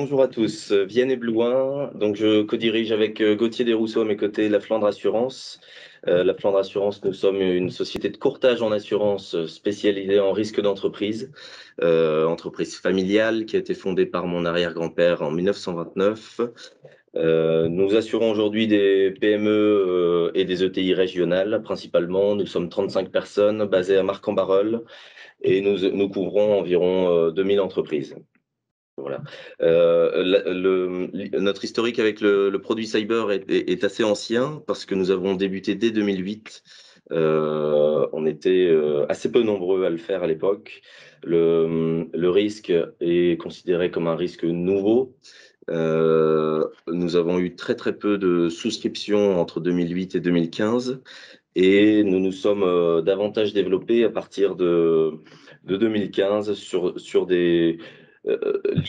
Bonjour à tous, Vienne et Blouin. Donc, je co-dirige avec Gauthier Desrousseaux à mes côtés La Flandre Assurance. La Flandre Assurance, nous sommes une société de courtage en assurance spécialisée en risque d'entreprise, entreprise familiale qui a été fondée par mon arrière-grand-père en 1929. Nous assurons aujourd'hui des PME et des ETI régionales principalement. Nous sommes 35 personnes basées à Marc-en-Barœul et nous couvrons environ 2000 entreprises. Voilà. Notre historique avec le produit cyber est assez ancien parce que nous avons débuté dès 2008. On était assez peu nombreux à le faire à l'époque. Le risque est considéré comme un risque nouveau. Nous avons eu très très peu de souscriptions entre 2008 et 2015 et nous nous sommes davantage développés à partir de 2015 sur des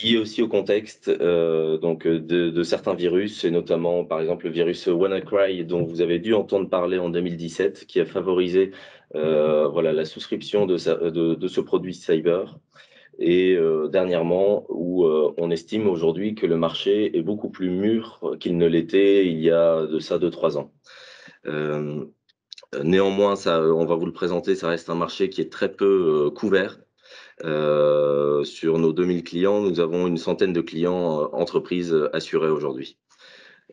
liés aussi au contexte de certains virus, et notamment par exemple le virus WannaCry dont vous avez dû entendre parler en 2017, qui a favorisé voilà, la souscription de ce produit cyber. Et dernièrement, où on estime aujourd'hui que le marché est beaucoup plus mûr qu'il ne l'était il y a de ça 2-3 ans. Néanmoins, ça, on va vous le présenter, ça reste un marché qui est très peu couvert. Sur nos 2000 clients, nous avons une centaine de clients entreprises assurés aujourd'hui.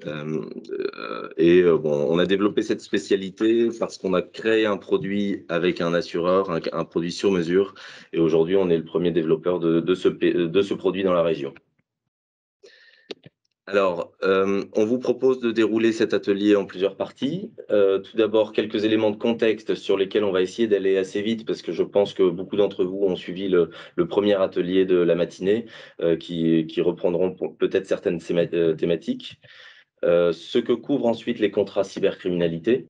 Bon, on a développé cette spécialité parce qu'on a créé un produit avec un assureur, un produit sur mesure, et aujourd'hui on est le premier développeur de ce produit dans la région. Alors, on vous propose de dérouler cet atelier en plusieurs parties. Tout d'abord, quelques éléments de contexte sur lesquels on va essayer d'aller assez vite, parce que je pense que beaucoup d'entre vous ont suivi le premier atelier de la matinée, qui reprendront peut-être certaines thématiques. Ce que couvrent ensuite les contrats cybercriminalité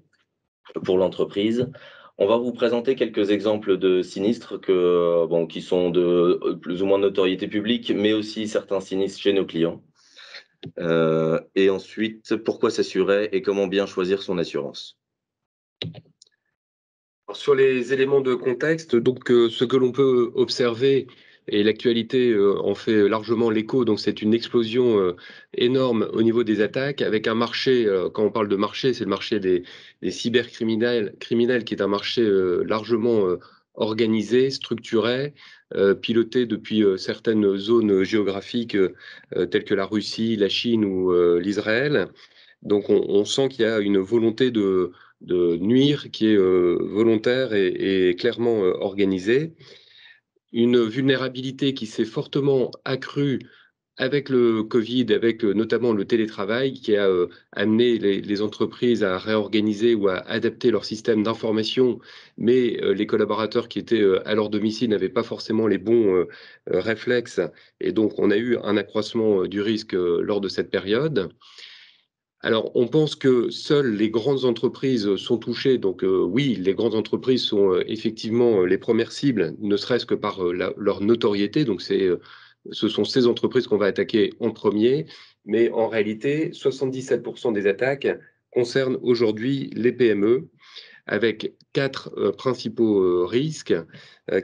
pour l'entreprise. On va vous présenter quelques exemples de sinistres qui sont de plus ou moins de notoriété publique, mais aussi certains sinistres chez nos clients. Et ensuite, pourquoi s'assurer et comment bien choisir son assurance. Alors, sur les éléments de contexte, donc ce que l'on peut observer, et l'actualité en fait largement l'écho, donc c'est une explosion énorme au niveau des attaques, avec un marché, quand on parle de marché, c'est le marché des cybercriminels, qui est un marché largement organisé, structuré, piloté depuis certaines zones géographiques telles que la Russie, la Chine ou l'Israël. Donc on sent qu'il y a une volonté de nuire qui est volontaire et clairement organisée. Une vulnérabilité qui s'est fortement accrue avec le Covid, avec notamment le télétravail, qui a amené les entreprises à réorganiser ou à adapter leur système d'information, mais les collaborateurs qui étaient à leur domicile n'avaient pas forcément les bons réflexes, et donc on a eu un accroissement du risque lors de cette période. Alors, on pense que seules les grandes entreprises sont touchées. Donc, oui, les grandes entreprises sont effectivement les premières cibles, ne serait-ce que par leur notoriété. Donc, ce sont ces entreprises qu'on va attaquer en premier. Mais en réalité, 77% des attaques concernent aujourd'hui les PME, avec quatre principaux risques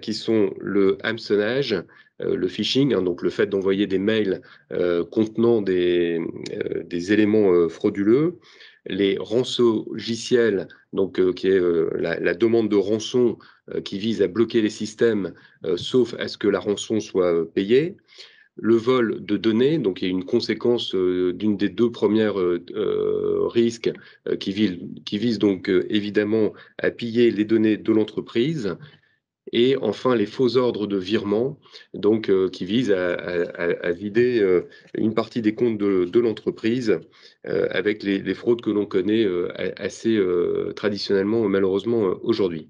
qui sont le hameçonnage, le phishing, hein, donc le fait d'envoyer des mails contenant des éléments frauduleux, les rançongiciels, donc qui est la demande de rançon qui vise à bloquer les systèmes, sauf à ce que la rançon soit payée. Le vol de données, donc il y a une conséquence d'une des deux premières risques qui vise donc évidemment à piller les données de l'entreprise. Et enfin, les faux ordres de virement, donc qui visent à vider une partie des comptes de l'entreprise avec les fraudes que l'on connaît assez traditionnellement, malheureusement, aujourd'hui.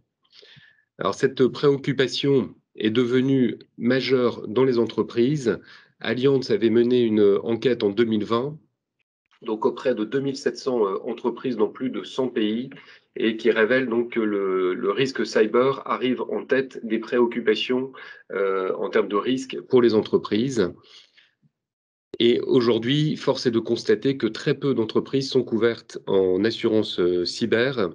Alors, cette préoccupation est devenue majeure dans les entreprises. Allianz avait mené une enquête en 2020, donc auprès de 2700 entreprises dans plus de 100 pays, et qui révèle donc que le risque cyber arrive en tête des préoccupations en termes de risque pour les entreprises. Et aujourd'hui, force est de constater que très peu d'entreprises sont couvertes en assurance cyber.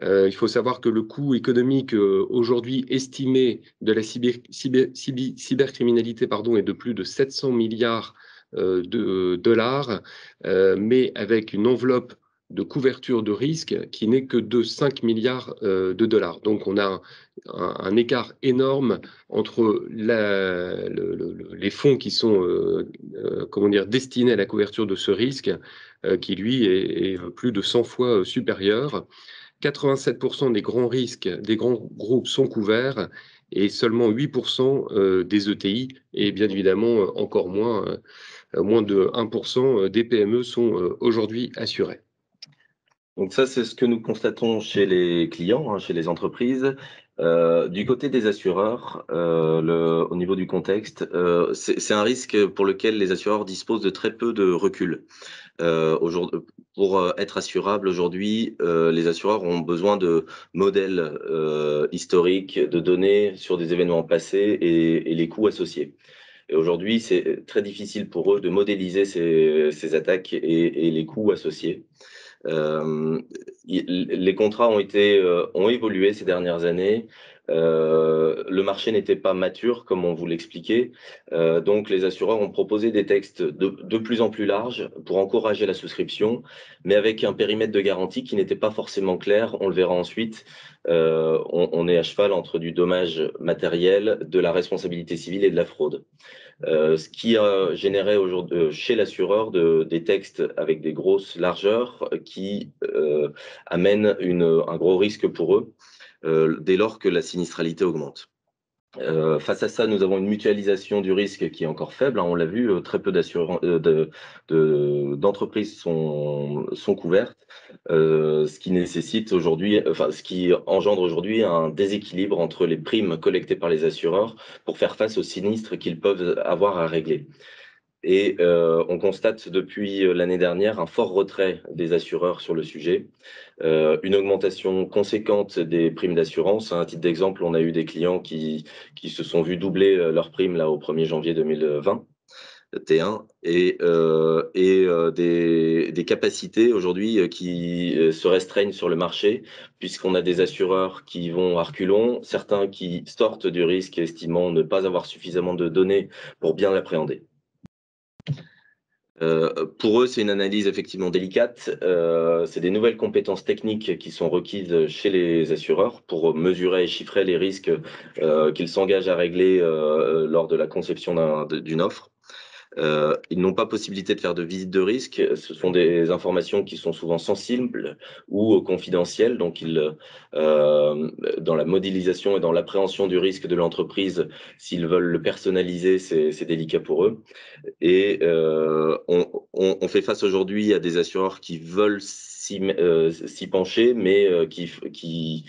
Il faut savoir que le coût économique aujourd'hui estimé de la cybercriminalité est de plus de 700 milliards de dollars, mais avec une enveloppe de couverture de risque qui n'est que de 5 milliards de dollars. Donc on a un écart énorme entre les fonds qui sont comment dire, destinés à la couverture de ce risque, qui lui est plus de 100 fois supérieur. 87% des grands risques des grands groupes sont couverts et seulement 8% des ETI, et bien évidemment encore moins, moins de 1% des PME sont aujourd'hui assurés. Donc ça, c'est ce que nous constatons chez les clients, chez les entreprises. Du côté des assureurs, au niveau du contexte, c'est un risque pour lequel les assureurs disposent de très peu de recul. Pour être assurable aujourd'hui, les assureurs ont besoin de modèles historiques, de données sur des événements passés et les coûts associés. Et aujourd'hui, c'est très difficile pour eux de modéliser ces attaques et les coûts associés. Les contrats ont évolué ces dernières années. Le marché n'était pas mature, comme on vous l'expliquait. Donc, les assureurs ont proposé des textes de plus en plus larges pour encourager la souscription, mais avec un périmètre de garantie qui n'était pas forcément clair. On le verra ensuite. On est à cheval entre du dommage matériel, de la responsabilité civile et de la fraude. Ce qui a généré aujourd'hui chez l'assureur des textes avec des grosses largeurs qui amènent un gros risque pour eux dès lors que la sinistralité augmente. Face à ça, nous avons une mutualisation du risque qui est encore faible. On l'a vu, très peu d'entreprises sont couvertes, ce qui nécessite aujourd'hui, enfin, ce qui engendre aujourd'hui un déséquilibre entre les primes collectées par les assureurs pour faire face aux sinistres qu'ils peuvent avoir à régler. Et on constate depuis l'année dernière un fort retrait des assureurs sur le sujet, une augmentation conséquente des primes d'assurance. À titre d'exemple, on a eu des clients qui se sont vus doubler leurs primes là, au 1er janvier 2020. T1 et des capacités aujourd'hui qui se restreignent sur le marché, puisqu'on a des assureurs qui vont à reculons, certains qui sortent du risque estimant ne pas avoir suffisamment de données pour bien l'appréhender. Pour eux, c'est une analyse effectivement délicate. C'est des nouvelles compétences techniques qui sont requises chez les assureurs pour mesurer et chiffrer les risques qu'ils s'engagent à régler lors de la conception d'une offre. Ils n'ont pas possibilité de faire de visite de risque. Ce sont des informations qui sont souvent sensibles ou confidentielles. Donc, dans la modélisation et dans l'appréhension du risque de l'entreprise, s'ils veulent le personnaliser, c'est délicat pour eux. Et on fait face aujourd'hui à des assureurs qui veulent s'y pencher, mais qui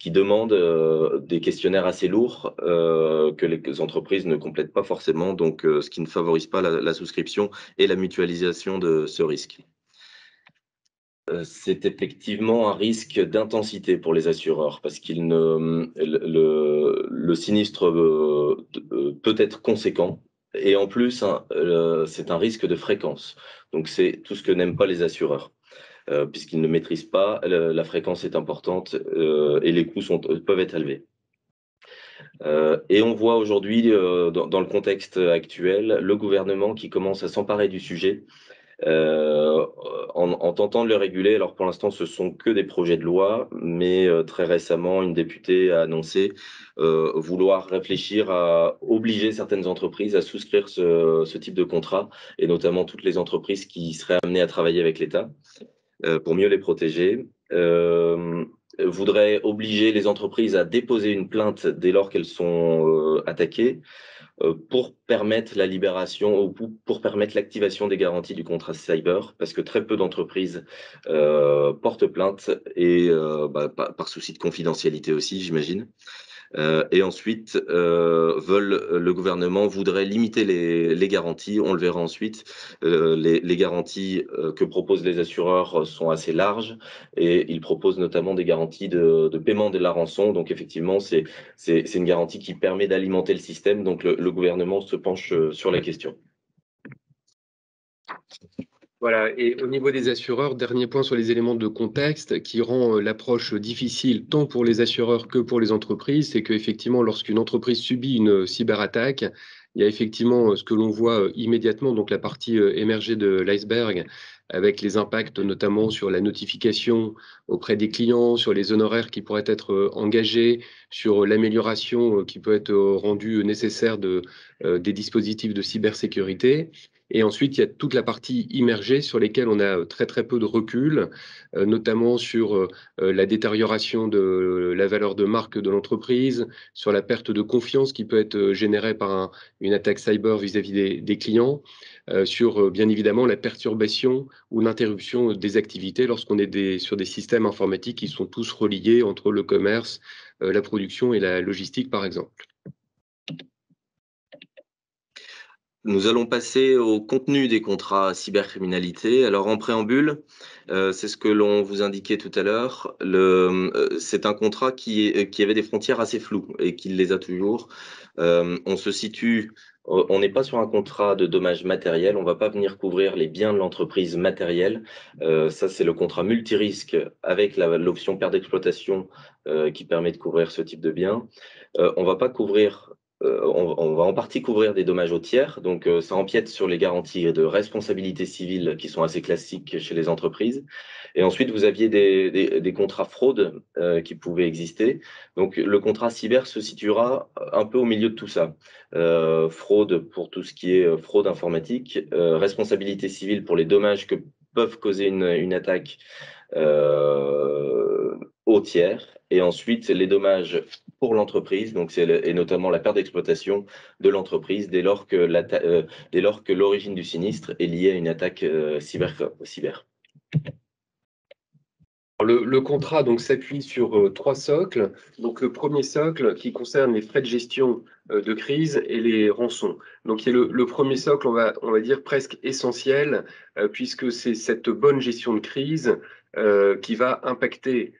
demandent des questionnaires assez lourds que les entreprises ne complètent pas forcément, donc ce qui ne favorise pas la souscription et la mutualisation de ce risque. C'est effectivement un risque d'intensité pour les assureurs parce le sinistre peut être conséquent. Et en plus, c'est un risque de fréquence. Donc, c'est tout ce que n'aiment pas les assureurs, puisqu'ils ne maîtrisent pas, la fréquence est importante et les coûts peuvent être élevés. Et on voit aujourd'hui, dans le contexte actuel, le gouvernement qui commence à s'emparer du sujet en tentant de le réguler. Alors pour l'instant, ce sont que des projets de loi, mais très récemment, une députée a annoncé vouloir réfléchir à obliger certaines entreprises à souscrire ce type de contrat, et notamment toutes les entreprises qui seraient amenées à travailler avec l'État pour mieux les protéger. Voudrait obliger les entreprises à déposer une plainte dès lors qu'elles sont attaquées, pour permettre la libération ou pour permettre l'activation des garanties du contrat cyber, parce que très peu d'entreprises portent plainte et par souci de confidentialité aussi, j'imagine. Et ensuite, le gouvernement voudrait limiter les garanties. On le verra ensuite. Les garanties que proposent les assureurs sont assez larges et ils proposent notamment des garanties de paiement de la rançon. Donc effectivement, c'est une garantie qui permet d'alimenter le système. Donc le gouvernement se penche sur la question. Voilà, et au niveau des assureurs, dernier point sur les éléments de contexte qui rend l'approche difficile tant pour les assureurs que pour les entreprises, c'est qu'effectivement, lorsqu'une entreprise subit une cyberattaque, Il y a effectivement ce que l'on voit immédiatement, donc la partie émergée de l'iceberg, avec les impacts notamment sur la notification auprès des clients, sur les honoraires qui pourraient être engagés, sur l'amélioration qui peut être rendue nécessaire des dispositifs de cybersécurité. Et ensuite, il y a toute la partie immergée sur lesquelles on a très très peu de recul, notamment sur la détérioration de la valeur de marque de l'entreprise, sur la perte de confiance qui peut être générée par une attaque cyber vis-à-vis des clients, sur bien évidemment la perturbation ou l'interruption des activités lorsqu'on est sur des systèmes informatiques qui sont tous reliés entre le commerce, la production et la logistique, par exemple. Nous allons passer au contenu des contrats cybercriminalité. Alors en préambule, c'est ce que l'on vous indiquait tout à l'heure, c'est un contrat qui avait des frontières assez floues et qui les a toujours. On n'est pas sur un contrat de dommages matériels, on ne va pas venir couvrir les biens de l'entreprise matérielle. Ça, c'est le contrat multirisque avec l'option perte d'exploitation qui permet de couvrir ce type de biens. On va pas couvrir on va en partie couvrir des dommages aux tiers, donc ça empiète sur les garanties de responsabilité civile qui sont assez classiques chez les entreprises. Et ensuite, vous aviez des contrats fraude qui pouvaient exister. Donc le contrat cyber se situera un peu au milieu de tout ça. Fraude pour tout ce qui est fraude informatique, responsabilité civile pour les dommages que peuvent causer une attaque aux tiers, et ensuite les dommages pour l'entreprise, donc et notamment la perte d'exploitation de l'entreprise dès lors que l'origine du sinistre est liée à une attaque cyber. Le contrat donc s'appuie sur trois socles. Donc le premier socle qui concerne les frais de gestion de crise et les rançons. Donc il y a le premier socle, on va dire presque essentiel, puisque c'est cette bonne gestion de crise qui va impacter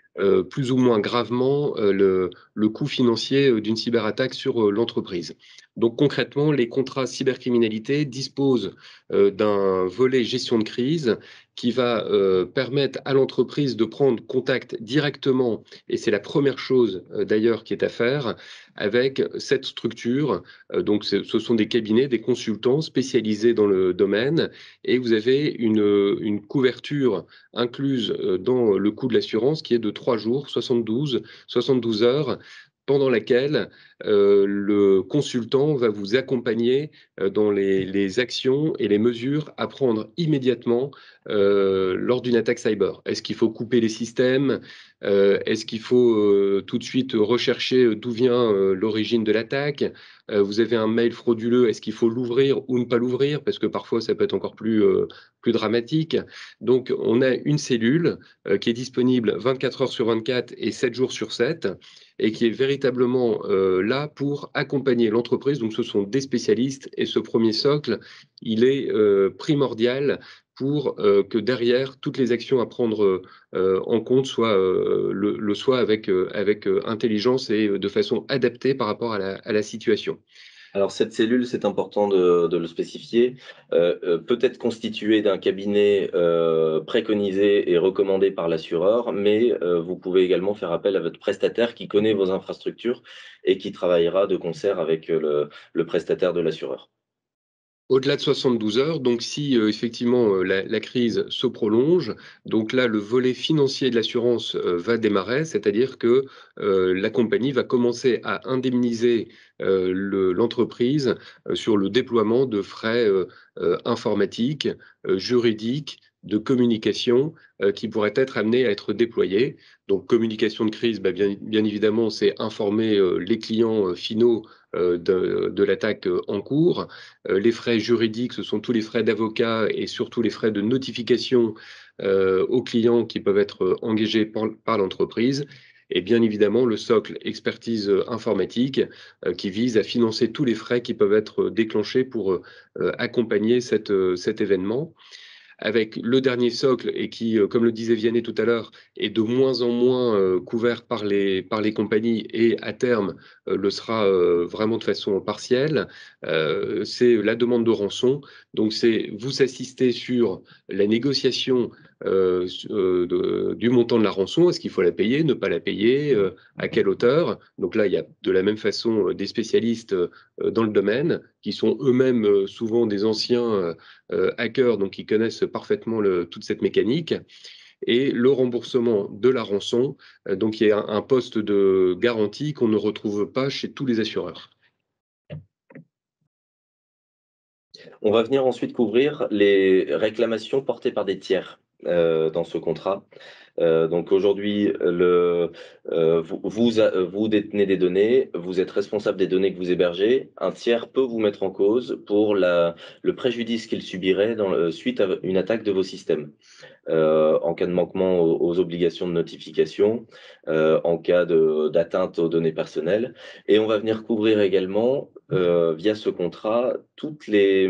plus ou moins gravement le coût financier d'une cyberattaque sur l'entreprise. Donc concrètement, les contrats cybercriminalité disposent d'un volet gestion de crise qui va permettre à l'entreprise de prendre contact directement, et c'est la première chose d'ailleurs qui est à faire, avec cette structure. Donc ce sont des cabinets, des consultants spécialisés dans le domaine, et vous avez une couverture incluse dans le coût de l'assurance qui est de 3 jours, 72 heures, pendant laquelle le consultant va vous accompagner dans les actions et les mesures à prendre immédiatement lors d'une attaque cyber. Est-ce qu'il faut couper les systèmes? Est-ce qu'il faut tout de suite rechercher d'où vient l'origine de l'attaque? Vous avez un mail frauduleux, est-ce qu'il faut l'ouvrir ou ne pas l'ouvrir? Parce que parfois, ça peut être encore plus dramatique. Donc, on a une cellule qui est disponible 24 heures sur 24 et 7 jours sur 7, et qui est véritablement là pour accompagner l'entreprise. Donc, ce sont des spécialistes, et ce premier socle, il est primordial pour que derrière, toutes les actions à prendre en compte soient avec intelligence et de façon adaptée par rapport à la situation. Alors cette cellule, c'est important de le spécifier, peut être constituée d'un cabinet préconisé et recommandé par l'assureur, mais vous pouvez également faire appel à votre prestataire qui connaît vos infrastructures et qui travaillera de concert avec le prestataire de l'assureur. Au-delà de 72 heures, donc si effectivement la crise se prolonge, donc là le volet financier de l'assurance va démarrer, c'est-à-dire que la compagnie va commencer à indemniser l'entreprise sur le déploiement de frais informatiques, juridiques, de communication qui pourraient être amenés à être déployés. Donc communication de crise, bien évidemment, c'est informer les clients finaux de l'attaque en cours. Les frais juridiques, ce sont tous les frais d'avocat et surtout les frais de notification aux clients qui peuvent être engagés par l'entreprise. Et bien évidemment, le socle expertise informatique qui vise à financer tous les frais qui peuvent être déclenchés pour accompagner cet événement, avec le dernier socle, et qui, comme le disait Vianney tout à l'heure, est de moins en moins couvert par les compagnies, et à terme le sera vraiment de façon partielle, c'est la demande de rançon. Donc c'est vous assister sur la négociation du montant de la rançon. Est-ce qu'il faut la payer, ne pas la payer, à quelle hauteur? Donc là, il y a de la même façon des spécialistes dans le domaine qui sont eux-mêmes souvent des anciens hackers, donc qui connaissent parfaitement toute cette mécanique. Et le remboursement de la rançon, donc il y a un poste de garantie qu'on ne retrouve pas chez tous les assureurs. On va venir ensuite couvrir les réclamations portées par des tiers dans ce contrat. Donc aujourd'hui, vous détenez des données, vous êtes responsable des données que vous hébergez. Un tiers peut vous mettre en cause pour le préjudice qu'il subirait suite à une attaque de vos systèmes. En cas de manquement aux obligations de notification, en cas d'atteinte aux données personnelles. Et on va venir couvrir également, via ce contrat, toutes les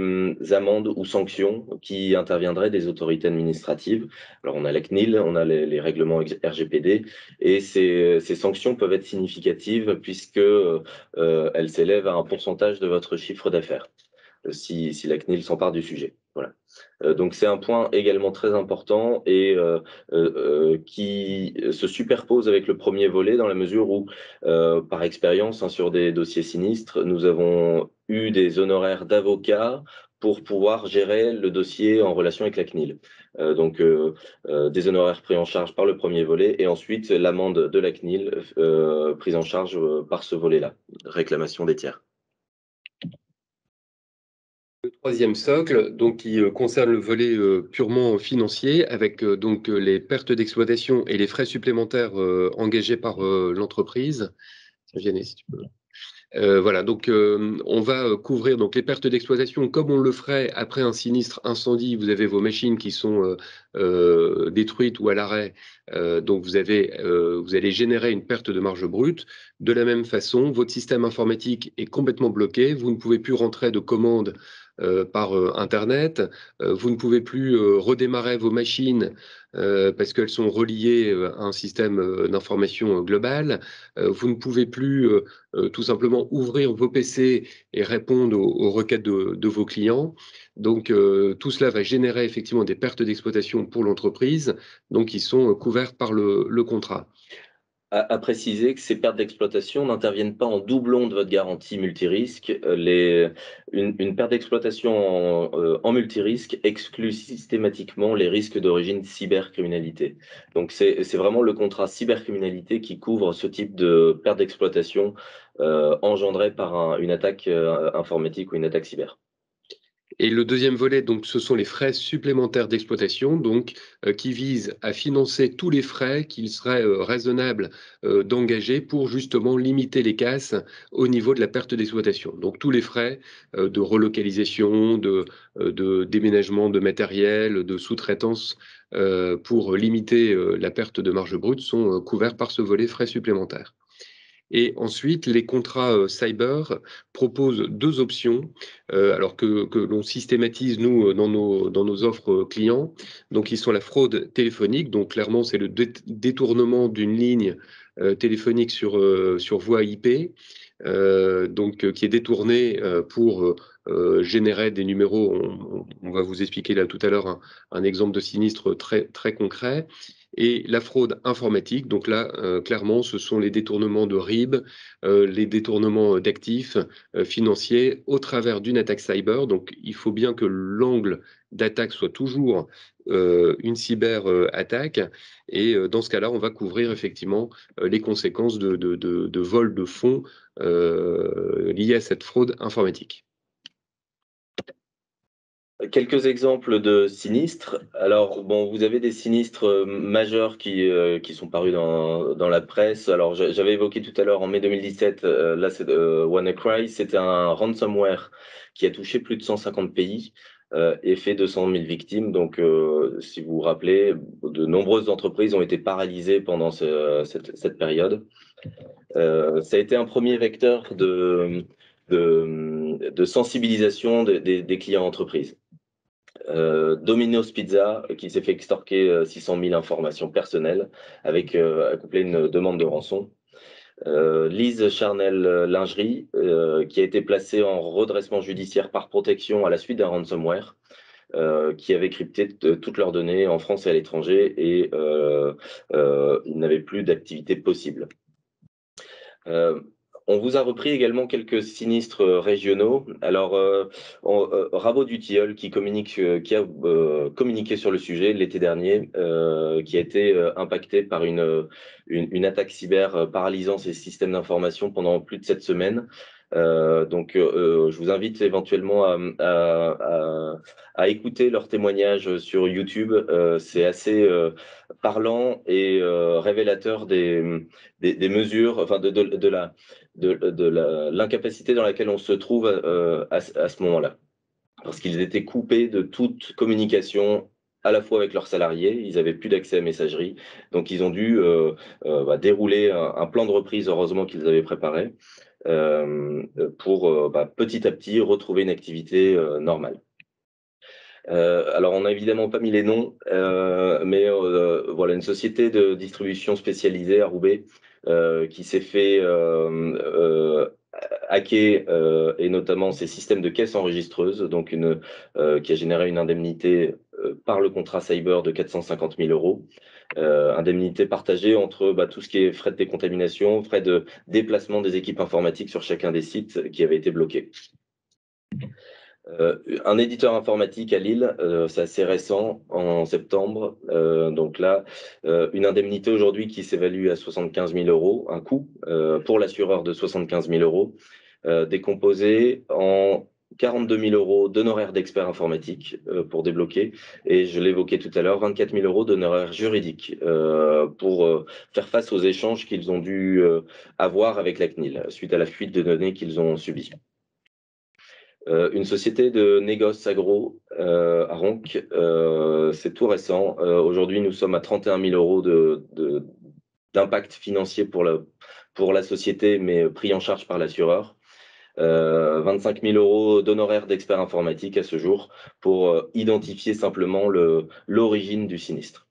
amendes ou sanctions qui interviendraient des autorités administratives. Alors on a la CNIL, on a les règlements RGPD, et ces sanctions peuvent être significatives puisque elles s'élèvent à un pourcentage de votre chiffre d'affaires, si la CNIL s'empare du sujet. Voilà. Donc c'est un point également très important et qui se superpose avec le premier volet dans la mesure où, par expérience, sur des dossiers sinistres, nous avons eu des honoraires d'avocats pour pouvoir gérer le dossier en relation avec la CNIL. Donc des honoraires pris en charge par le premier volet et ensuite l'amende de la CNIL prise en charge par ce volet-là, réclamation des tiers. Le troisième socle, donc, qui concerne le volet purement financier, avec donc les pertes d'exploitation et les frais supplémentaires engagés par l'entreprise. Vianney, si tu peux. Voilà, donc on va couvrir donc les pertes d'exploitation comme on le ferait après un sinistre incendie. Vous avez vos machines qui sont détruites ou à l'arrêt, donc vous allez générer une perte de marge brute. De la même façon, votre système informatique est complètement bloqué. Vous ne pouvez plus rentrer de commandes par Internet. Vous ne pouvez plus redémarrer vos machines parce qu'elles sont reliées à un système d'information global. Vous ne pouvez plus tout simplement ouvrir vos PC et répondre aux requêtes de vos clients. Donc, tout cela va générer effectivement des pertes d'exploitation pour l'entreprise, donc qui sont couvertes par le contrat. À préciser que ces pertes d'exploitation n'interviennent pas en doublon de votre garantie multirisque. Une perte d'exploitation en multirisque exclut systématiquement les risques d'origine cybercriminalité. Donc c'est vraiment le contrat cybercriminalité qui couvre ce type de perte d'exploitation engendrée par une attaque informatique ou une attaque cyber. Et le deuxième volet, donc, ce sont les frais supplémentaires d'exploitation, donc qui visent à financer tous les frais qu'il serait raisonnable d'engager pour justement limiter les casses au niveau de la perte d'exploitation. Donc tous les frais de relocalisation, de déménagement de matériel, de sous-traitance pour limiter la perte de marge brute sont couverts par ce volet frais supplémentaires. Et ensuite, les contrats cyber proposent deux options, alors que l'on systématise, nous, dans nos offres clients. Donc, ils sont la fraude téléphonique. Donc, clairement, c'est le détournement d'une ligne téléphonique sur voie IP, qui est détournée pour générer des numéros. On va vous expliquer là tout à l'heure un exemple de sinistre très, très concret. Et la fraude informatique, donc là, clairement, ce sont les détournements de RIB, les détournements d'actifs financiers au travers d'une attaque cyber. Donc, il faut bien que l'angle d'attaque soit toujours une cyber-attaque. Et dans ce cas-là, on va couvrir effectivement les conséquences de vol de fonds liés à cette fraude informatique. Quelques exemples de sinistres. Alors, bon, vous avez des sinistres majeurs qui sont parus dans la presse. Alors, j'avais évoqué tout à l'heure en mai 2017, là, c'est WannaCry, c'était un ransomware qui a touché plus de 150 pays et fait 200 000 victimes. Donc, si vous vous rappelez, de nombreuses entreprises ont été paralysées pendant cette période. Ça a été un premier vecteur de sensibilisation des clients entreprises. Domino's Pizza qui s'est fait extorquer 600 000 informations personnelles avec accouplé une demande de rançon. Lise Charnel Lingerie qui a été placée en redressement judiciaire par protection à la suite d'un ransomware. qui avaient crypté toutes leurs données en France et à l'étranger, et ils n'avaient plus d'activité possible. On vous a repris également quelques sinistres régionaux. Alors, Rabot du Tilleul, qui a communiqué sur le sujet l'été dernier, qui a été impacté par une attaque cyber paralysant ses systèmes d'information pendant plus de 7 semaines. Je vous invite éventuellement à écouter leurs témoignages sur YouTube. C'est assez parlant et révélateur des mesures, enfin de l'incapacité dans laquelle on se trouve à ce moment-là. Parce qu'ils étaient coupés de toute communication à la fois avec leurs salariés, ils n'avaient plus d'accès à messagerie, donc ils ont dû dérouler un plan de reprise, heureusement qu'ils avaient préparé, pour petit à petit retrouver une activité normale. Alors, on n'a évidemment pas mis les noms, mais voilà, une société de distribution spécialisée à Roubaix qui s'est fait hacker, et notamment ses systèmes de caisse enregistreuse, donc qui a généré une indemnité par le contrat cyber de 450 000 €. Indemnité partagée entre tout ce qui est frais de décontamination, frais de déplacement des équipes informatiques sur chacun des sites qui avaient été bloqués. Un éditeur informatique à Lille, c'est assez récent, en septembre. Donc là, une indemnité aujourd'hui qui s'évalue à 75 000 €, un coût pour l'assureur de 75 000 €, décomposé en 42 000 € d'honoraires d'experts informatiques pour débloquer, et je l'évoquais tout à l'heure, 24 000 € d'honoraires juridiques pour faire face aux échanges qu'ils ont dû avoir avec la CNIL suite à la fuite de données qu'ils ont subie. Une société de négoce agro à Ronc, c'est tout récent. Aujourd'hui, nous sommes à 31 000 € d'impact financier pour la société, mais pris en charge par l'assureur. 25 000 € d'honoraires d'experts informatiques à ce jour pour identifier simplement l'origine du sinistre.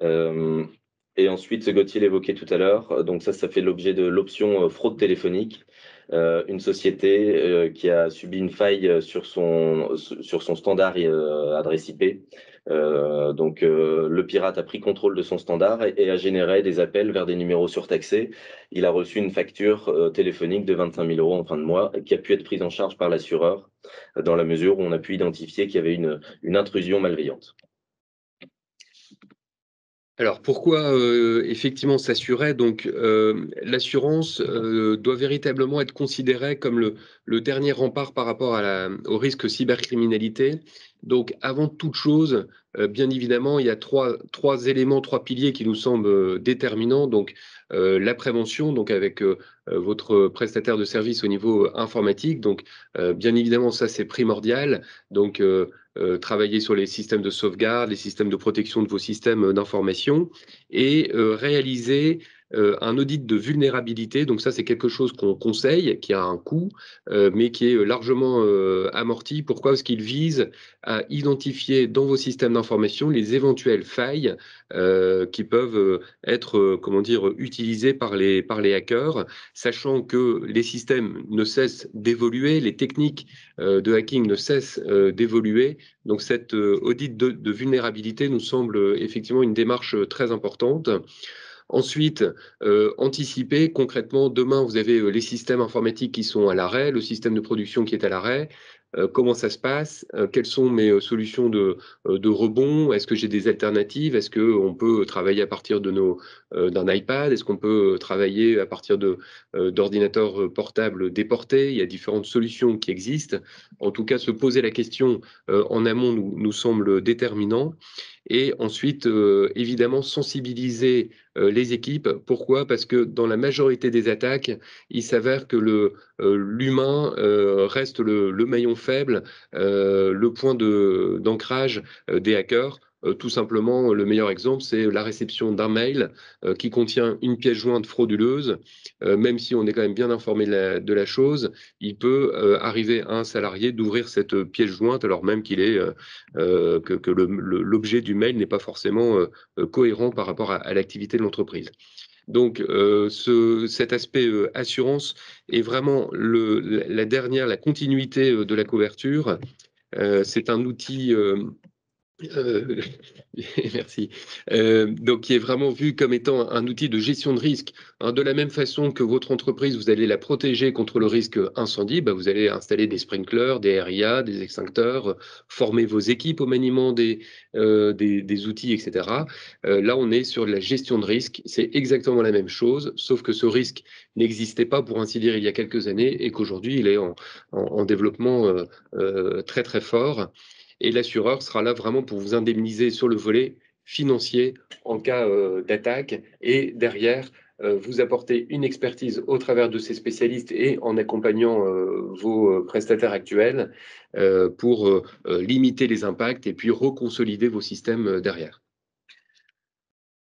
Et ensuite, Gauthier l'évoquait tout à l'heure, donc ça fait l'objet de l'option fraude téléphonique. Une société qui a subi une faille sur son standard adresse IP. Le pirate a pris contrôle de son standard et a généré des appels vers des numéros surtaxés. Il a reçu une facture téléphonique de 25 000 € en fin de mois, qui a pu être prise en charge par l'assureur, dans la mesure où on a pu identifier qu'il y avait une intrusion malveillante. Alors pourquoi effectivement s'assurer? Donc l'assurance doit véritablement être considérée comme le dernier rempart par rapport au risque cybercriminalité. Donc avant toute chose, bien évidemment, il y a trois éléments, trois piliers qui nous semblent déterminants. Donc la prévention, donc avec votre prestataire de service au niveau informatique. Donc bien évidemment, ça c'est primordial. Donc travailler sur les systèmes de sauvegarde, les systèmes de protection de vos systèmes d'information, et réaliser un audit de vulnérabilité. Donc ça, c'est quelque chose qu'on conseille, qui a un coût, mais qui est largement amorti. Pourquoi? Parce qu'il vise à identifier dans vos systèmes d'information les éventuelles failles qui peuvent être utilisées par les hackers, sachant que les systèmes ne cessent d'évoluer, les techniques de hacking ne cessent d'évoluer. Donc cet audit de vulnérabilité nous semble effectivement une démarche très importante. Ensuite, anticiper concrètement, demain vous avez les systèmes informatiques qui sont à l'arrêt, le système de production qui est à l'arrêt. Comment ça se passe? Quelles sont mes solutions de rebond? Est-ce que j'ai des alternatives? Est-ce qu'on peut travailler à partir d'un iPad? Est-ce qu'on peut travailler à partir d'ordinateurs portables déportés? Il y a différentes solutions qui existent. En tout cas, se poser la question en amont nous semble déterminant. Et ensuite, évidemment, sensibiliser les équipes. Pourquoi? Parce que dans la majorité des attaques, il s'avère que l'humain reste le maillon faible, le point d'ancrage des hackers. Tout simplement, le meilleur exemple, c'est la réception d'un mail qui contient une pièce jointe frauduleuse. Même si on est quand même bien informé de la chose, il peut arriver à un salarié d'ouvrir cette pièce jointe alors même que l'objet du mail n'est pas forcément cohérent par rapport à l'activité de l'entreprise. Donc, cet aspect assurance est vraiment la continuité de la couverture. C'est un outil merci. Donc, qui est vraiment vu comme étant un outil de gestion de risque. Hein, de la même façon que votre entreprise, vous allez la protéger contre le risque incendie, vous allez installer des sprinklers, des RIA, des extincteurs, former vos équipes au maniement des outils, etc. Là, on est sur de la gestion de risque. C'est exactement la même chose, sauf que ce risque n'existait pas, pour ainsi dire, il y a quelques années et qu'aujourd'hui, il est en développement très, très fort. Et l'assureur sera là vraiment pour vous indemniser sur le volet financier en cas d'attaque et derrière vous apporter une expertise au travers de ces spécialistes et en accompagnant vos prestataires actuels pour limiter les impacts et puis reconsolider vos systèmes derrière.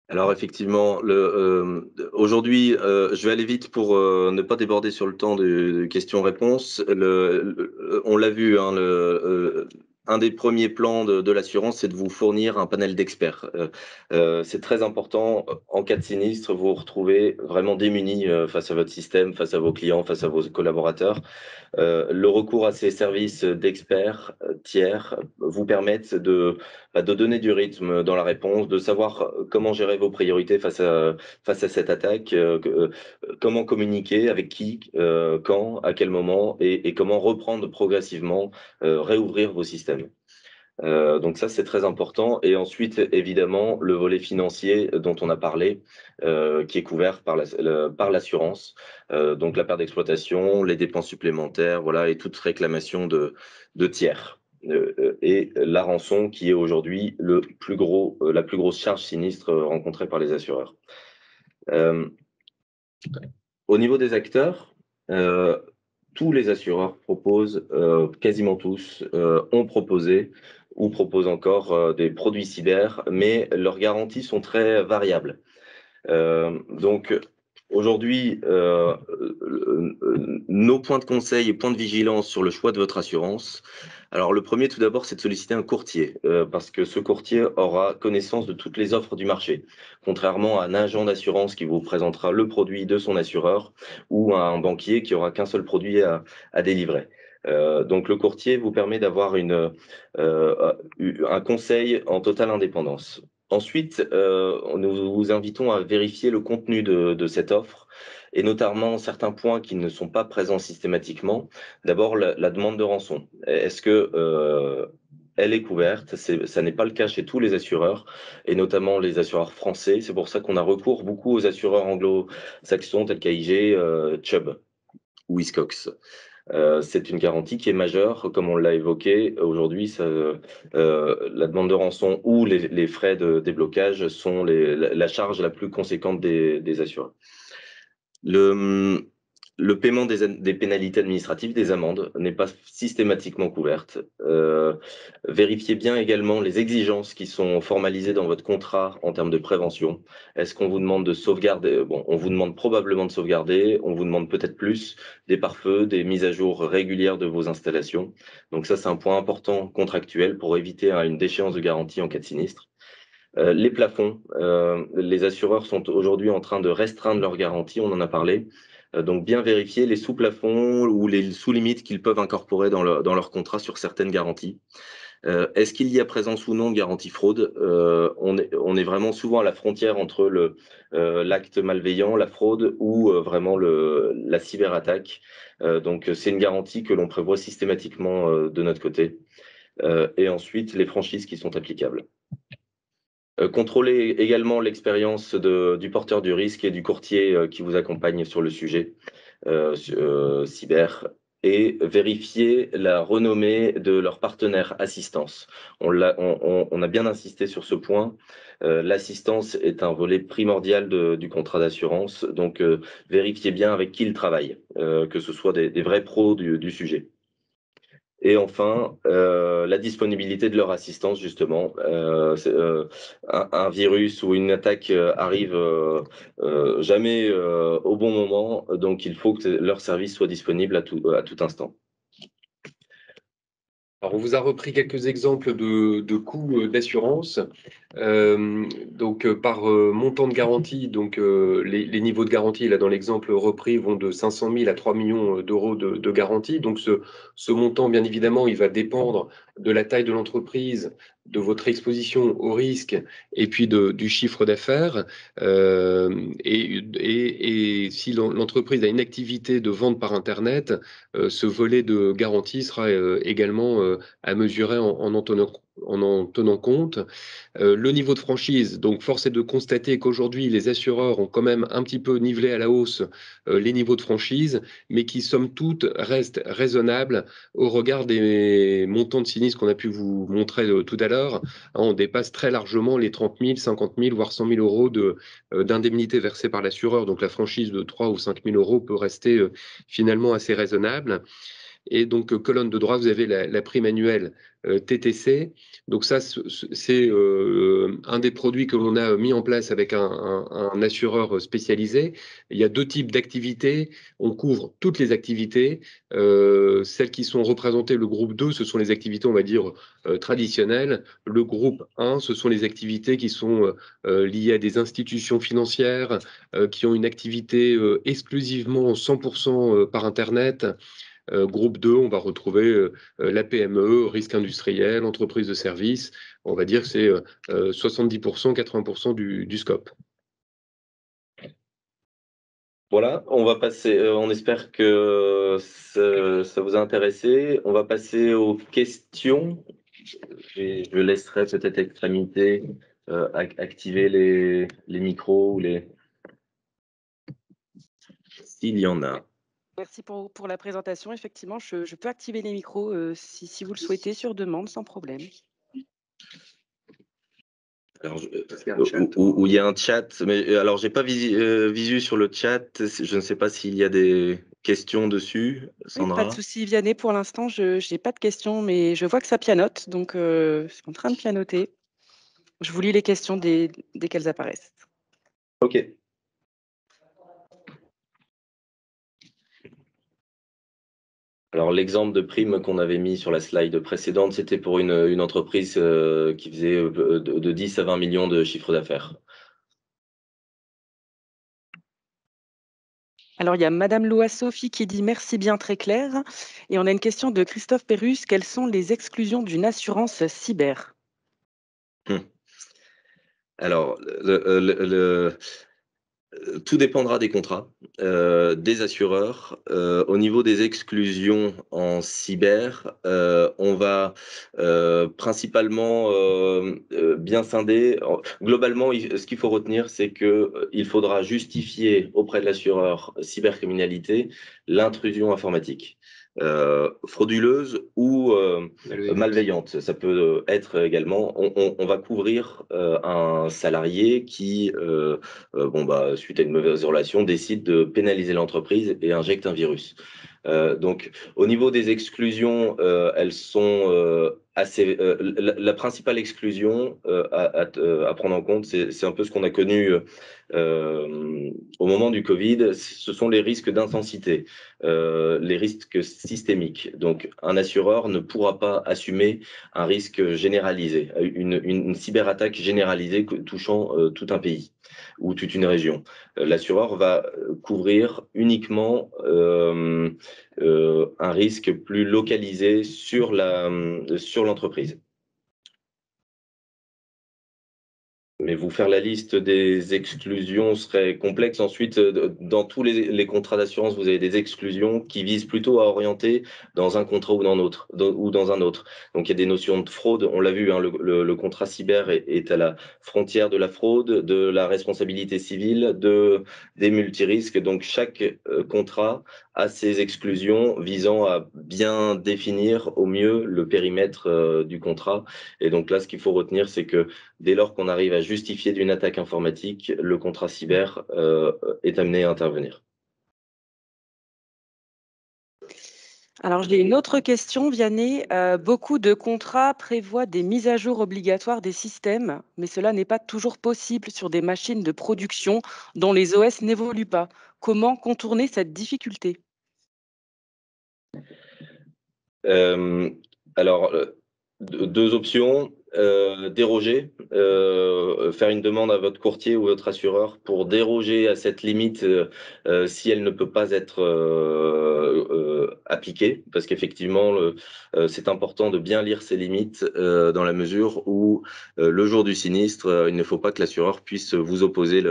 Alors effectivement, aujourd'hui, je vais aller vite pour ne pas déborder sur le temps de questions-réponses. On l'a vu, hein, un des premiers plans de l'assurance, c'est de vous fournir un panel d'experts. C'est très important. En cas de sinistre, vous vous retrouvez vraiment démunis face à votre système, face à vos clients, face à vos collaborateurs. Le recours à ces services d'experts tiers vous permettent de donner du rythme dans la réponse, de savoir comment gérer vos priorités face à cette attaque, comment communiquer, avec qui, quand, à quel moment, et comment reprendre progressivement, réouvrir vos systèmes. Donc ça, c'est très important. Et ensuite, évidemment, le volet financier dont on a parlé, qui est couvert par l'assurance. Donc la perte d'exploitation, les dépenses supplémentaires, voilà, et toute réclamation de tiers. Et la rançon, qui est aujourd'hui la plus grosse charge sinistre rencontrée par les assureurs. Au niveau des acteurs, tous les assureurs proposent, quasiment tous, ont proposé ou proposent encore des produits cyber, mais leurs garanties sont très variables. Donc aujourd'hui, nos points de conseil et points de vigilance sur le choix de votre assurance. Alors le premier, tout d'abord, c'est de solliciter un courtier, parce que ce courtier aura connaissance de toutes les offres du marché, contrairement à un agent d'assurance qui vous présentera le produit de son assureur ou à un banquier qui aura qu'un seul produit à délivrer. Donc le courtier vous permet d'avoir un conseil en totale indépendance. Ensuite, nous vous invitons à vérifier le contenu de cette offre et notamment certains points qui ne sont pas présents systématiquement. D'abord, la demande de rançon. Est-ce que elle est couverte? Ça n'est pas le cas chez tous les assureurs et notamment les assureurs français. C'est pour ça qu'on a recours beaucoup aux assureurs anglo-saxons tels qu'AIG, Chubb ou Hiscox. C'est une garantie qui est majeure, comme on l'a évoqué. Aujourd'hui, la demande de rançon ou les frais de déblocage sont la charge la plus conséquente des assureurs. Le paiement des pénalités administratives, des amendes, n'est pas systématiquement couverte. Vérifiez bien également les exigences qui sont formalisées dans votre contrat en termes de prévention. Est-ce qu'on vous demande de sauvegarder? Bon, on vous demande probablement de sauvegarder, on vous demande peut-être plus des pare-feux, des mises à jour régulières de vos installations. Donc ça, c'est un point important contractuel pour éviter une déchéance de garantie en cas de sinistre. Les plafonds, les assureurs sont aujourd'hui en train de restreindre leurs garanties, on en a parlé. Donc bien vérifier les sous-plafonds ou les sous-limites qu'ils peuvent incorporer dans leur contrat sur certaines garanties. Est-ce qu'il y a présence ou non de garantie fraude? On est vraiment souvent à la frontière entre l'acte malveillant, la fraude ou vraiment la cyberattaque. Donc c'est une garantie que l'on prévoit systématiquement de notre côté. Et ensuite, les franchises qui sont applicables. Contrôlez également l'expérience du porteur du risque et du courtier qui vous accompagne sur le sujet cyber et vérifier la renommée de leur partenaire assistance. On a bien insisté sur ce point. L'assistance est un volet primordial du contrat d'assurance, donc vérifiez bien avec qui ils travaillent, que ce soit des vrais pros du sujet. Et enfin, la disponibilité de leur assistance, justement. Un virus ou une attaque arrive jamais au bon moment, donc il faut que leur service soit disponible à tout instant. Alors, on vous a repris quelques exemples de coûts d'assurance. Par montant de garantie, les niveaux de garantie, là, dans l'exemple repris, vont de 500 000 à 3 millions d'euros de garantie. Donc, ce montant, bien évidemment, il va dépendre de la taille de l'entreprise, de votre exposition au risque et puis du chiffre d'affaires. Et si l'entreprise a une activité de vente par Internet, ce volet de garantie sera également à mesurer en en tenant compte. Le niveau de franchise, donc force est de constater qu'aujourd'hui, les assureurs ont quand même un petit peu nivelé à la hausse les niveaux de franchise, mais qui, somme toute, restent raisonnables au regard des montants de sinistres qu'on a pu vous montrer tout à l'heure. On dépasse très largement les 30 000, 50 000, voire 100 000 euros d'indemnité versée par l'assureur. Donc la franchise de 3 ou 5 000 euros peut rester finalement assez raisonnable. Et donc, colonne de droite, vous avez la prime annuelle TTC. Donc ça, c'est un des produits que l'on a mis en place avec un assureur spécialisé. Il y a deux types d'activités. On couvre toutes les activités. Celles qui sont représentées, le groupe 2, ce sont les activités, on va dire, traditionnelles. Le groupe 1, ce sont les activités qui sont liées à des institutions financières, qui ont une activité exclusivement 100% par Internet. Groupe 2, on va retrouver la PME, risque industriel, entreprise de service. On va dire que c'est 70%, 80% du scope. Voilà, on va passer, on espère que ça vous a intéressé. On va passer aux questions. Je laisserai peut-être Extrémité activer les micros ou les... s'il y en a. Merci pour la présentation. Effectivement, je peux activer les micros si vous le souhaitez sur demande, sans problème. Alors, où il y a un chat, mais alors j'ai pas visu sur le chat. Je ne sais pas s'il y a des questions dessus, Oui, Sandra. pas de souci, Vianney. Pour l'instant, je n'ai pas de questions, mais je vois que ça pianote, donc c'est en train de pianoter. Je vous lis les questions dès qu'elles apparaissent. Ok. Alors l'exemple de prime qu'on avait mis sur la slide précédente, c'était pour une entreprise qui faisait de 10 à 20 millions de chiffre d'affaires. Alors, il y a Madame Loa Sophie qui dit merci bien, très clair. Et on a une question de Christophe Pérus. Quelles sont les exclusions d'une assurance cyber? Alors, tout dépendra des contrats, des assureurs. Au niveau des exclusions en cyber, on va principalement bien scinder. Globalement, ce qu'il faut retenir, c'est qu'il faudra justifier auprès de l'assureur cybercriminalité l'intrusion informatique. Frauduleuse ou malveillante. Ça peut être également, on va couvrir un salarié qui, suite à une mauvaise relation, décide de pénaliser l'entreprise et injecte un virus. Donc, au niveau des exclusions, elles sont assez. La principale exclusion à prendre en compte, c'est un peu ce qu'on a connu au moment du Covid, ce sont les risques d'intensité, les risques systémiques. Donc, un assureur ne pourra pas assumer un risque généralisé, une cyberattaque généralisée touchant tout un pays ou toute une région. L'assureur va couvrir uniquement un risque plus localisé sur l'entreprise. Mais vous faire la liste des exclusions serait complexe. Ensuite, dans tous les contrats d'assurance, vous avez des exclusions qui visent plutôt à orienter dans un contrat ou dans un autre. Donc, il y a des notions de fraude. On l'a vu, hein, le contrat cyber est à la frontière de la fraude, de la responsabilité civile, des multirisques. Donc, chaque contrat a ses exclusions visant à bien définir au mieux le périmètre du contrat. Et donc là, ce qu'il faut retenir, c'est que dès lors qu'on arrive à justifier d'une attaque informatique, le contrat cyber est amené à intervenir. Alors, j'ai une autre question, Vianney. Beaucoup de contrats prévoient des mises à jour obligatoires des systèmes, mais cela n'est pas toujours possible sur des machines de production dont les OS n'évoluent pas. Comment contourner cette difficulté? Alors, deux options. Déroger, faire une demande à votre courtier ou votre assureur pour déroger à cette limite si elle ne peut pas être appliquer, parce qu'effectivement, c'est important de bien lire ses limites dans la mesure où le jour du sinistre, il ne faut pas que l'assureur puisse vous opposer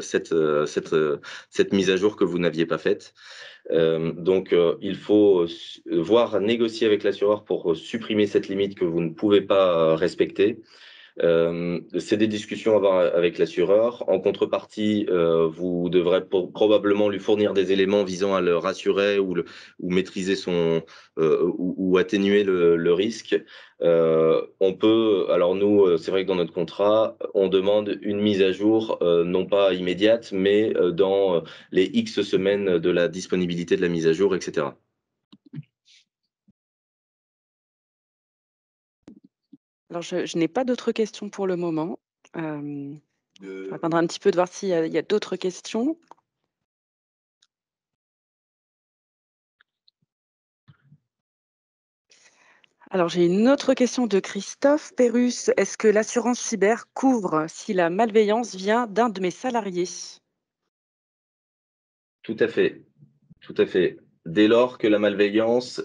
cette mise à jour que vous n'aviez pas faite. Donc, il faut voir négocier avec l'assureur pour supprimer cette limite que vous ne pouvez pas respecter. C'est des discussions à avoir avec l'assureur. En contrepartie, vous devrez probablement lui fournir des éléments visant à le rassurer ou maîtriser ou atténuer le risque. On peut, alors nous, c'est vrai que dans notre contrat, on demande une mise à jour, non pas immédiate, mais dans les X semaines de la disponibilité de la mise à jour, etc. Alors, je n'ai pas d'autres questions pour le moment. On va attendre un petit peu de voir s'il y a d'autres questions. Alors, j'ai une autre question de Christophe Pérus. Est-ce que l'assurance cyber couvre si la malveillance vient d'un de mes salariés? Tout à fait. Tout à fait. Dès lors que la malveillance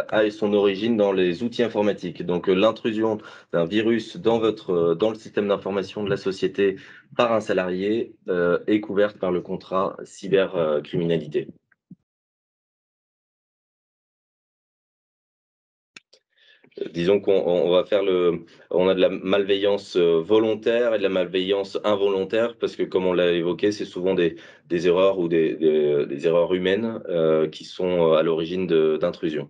a son origine dans les outils informatiques. Donc, l'intrusion d'un virus dans le système d'information de la société par un salarié est couverte par le contrat cybercriminalité. Disons qu'on va faire on a de la malveillance volontaire et de la malveillance involontaire, parce que comme on l'a évoqué, c'est souvent des erreurs ou des erreurs humaines qui sont à l'origine d'intrusions.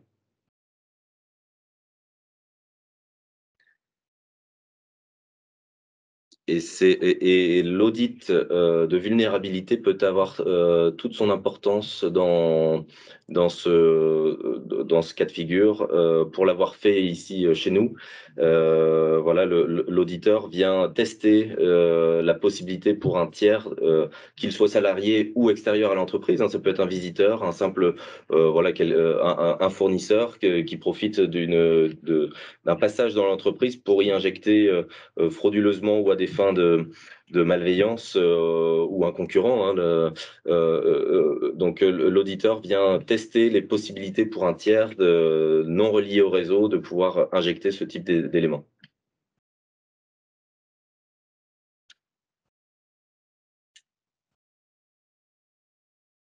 Et l'audit de vulnérabilité peut avoir toute son importance dans ce cas de figure. Pour l'avoir fait ici chez nous, voilà, l'auditeur vient tester la possibilité pour un tiers, qu'il soit salarié ou extérieur à l'entreprise, hein, ça peut être un visiteur, un simple voilà, un fournisseur qui profite d'un passage dans l'entreprise pour y injecter frauduleusement ou à des fins de malveillance ou un concurrent, hein, donc l'auditeur vient tester les possibilités pour un tiers non relié au réseau de pouvoir injecter ce type d'éléments.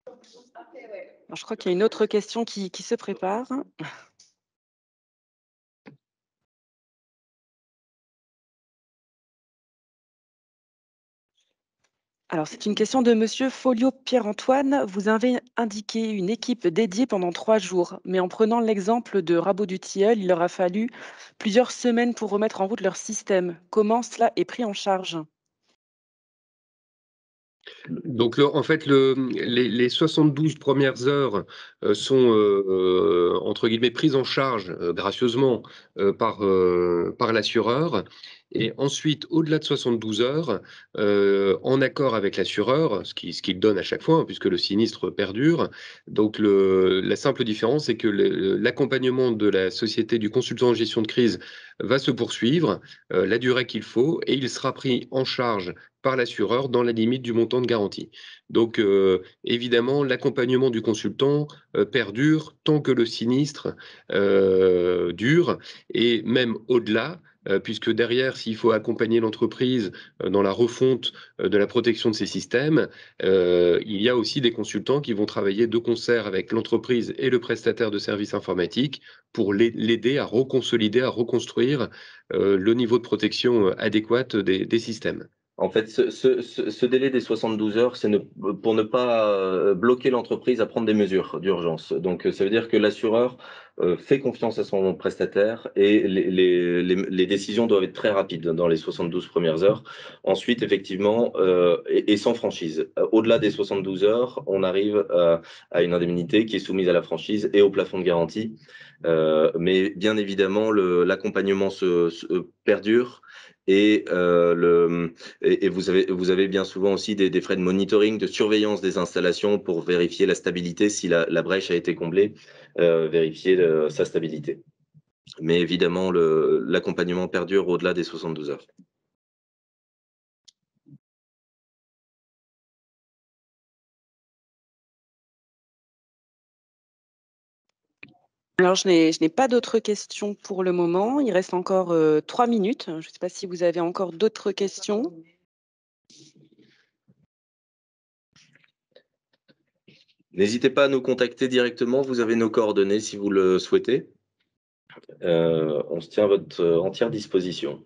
Alors, je crois qu'il y a une autre question qui se prépare. Alors, c'est une question de Monsieur Folio Pierre-Antoine. Vous avez indiqué une équipe dédiée pendant 3 jours, mais en prenant l'exemple de Rabot du Tilleul, il leur a fallu plusieurs semaines pour remettre en route leur système. Comment cela est pris en charge? Donc, en fait, les 72 premières heures sont, entre guillemets, prises en charge gracieusement par l'assureur. Et ensuite, au-delà de 72 heures, en accord avec l'assureur, ce qu'il donne à chaque fois, hein, puisque le sinistre perdure. Donc, la simple différence, c'est que l'accompagnement de la société du consultant en gestion de crise va se poursuivre la durée qu'il faut, et il sera pris en charge par l'assureur dans la limite du montant de garantie. Donc, évidemment, l'accompagnement du consultant perdure tant que le sinistre dure, et même au-delà, puisque derrière, s'il faut accompagner l'entreprise dans la refonte de la protection de ses systèmes, il y a aussi des consultants qui vont travailler de concert avec l'entreprise et le prestataire de services informatiques pour l'aider à reconsolider, à reconstruire le niveau de protection adéquat des systèmes. En fait, ce délai des 72 heures, c'est pour ne pas bloquer l'entreprise à prendre des mesures d'urgence. Donc, ça veut dire que l'assureur fait confiance à son prestataire et les décisions doivent être très rapides dans les 72 premières heures. Ensuite, effectivement, et sans franchise. Au-delà des 72 heures, on arrive à une indemnité qui est soumise à la franchise et au plafond de garantie. Mais bien évidemment, l'accompagnement perdure. Et, vous avez bien souvent aussi des frais de monitoring, de surveillance des installations pour vérifier la stabilité, si la brèche a été comblée, vérifier sa stabilité. Mais évidemment, l'accompagnement perdure au-delà des 72 heures. Alors, je n'ai pas d'autres questions pour le moment. Il reste encore 3 minutes. Je ne sais pas si vous avez encore d'autres questions. N'hésitez pas à nous contacter directement, vous avez nos coordonnées si vous le souhaitez. On se tient à votre entière disposition.